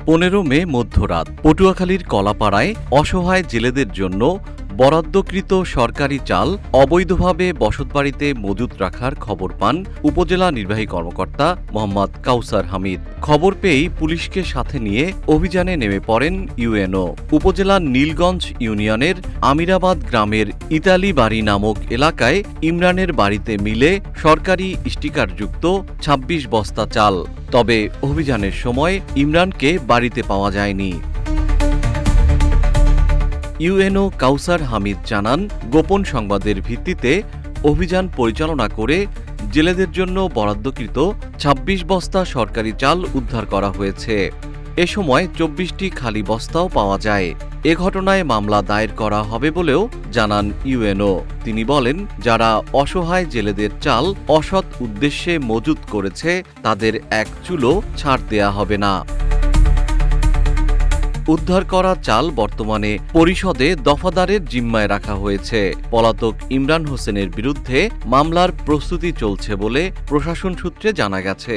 15 মে মধ্যরাত পটুয়াখালীর কলাপাড়ায় অসহায় জেলেদের জন্য বরাদ্দকৃত সরকারি চাল অবৈধভাবে বসতবাড়িতে মজুত রাখার খবর পান উপজেলা নির্বাহী কর্মকর্তা মোহাম্মদ কাউসার হামিদ। খবর পেয়েই পুলিশকে সাথে নিয়ে অভিযানে নেমে পড়েন ইউএনও। উপজেলার নীলগঞ্জ ইউনিয়নের আমিরাবাদ গ্রামের ইতালি বাড়ি নামক এলাকায় ইমরানের বাড়িতে মিলে সরকারি স্টিকারযুক্ত ২৬ বস্তা চাল। তবে অভিযানের সময় ইমরানকে বাড়িতে পাওয়া যায়নি। ইউএনও কাউসার হামিদ জানান, গোপন সংবাদের ভিত্তিতে অভিযান পরিচালনা করে জেলেদের জন্য বরাদ্দকৃত ২৬ বস্তা সরকারি চাল উদ্ধার করা হয়েছে। এ সময় ২৪টি খালি বস্তাও পাওয়া যায়। এ ঘটনায় মামলা দায়ের করা হবে বলেও জানান ইউএনও। তিনি বলেন, যারা অসহায় জেলেদের চাল অসৎ উদ্দেশ্যে মজুত করেছে তাদের এক চুলও ছাড় দেয়া হবে না। উদ্ধার করা চাল বর্তমানে পরিষদে দফাদারের জিম্মায় রাখা হয়েছে। পলাতক ইমরান হোসেনের বিরুদ্ধে মামলার প্রস্তুতি চলছে বলে প্রশাসন সূত্রে জানা গেছে।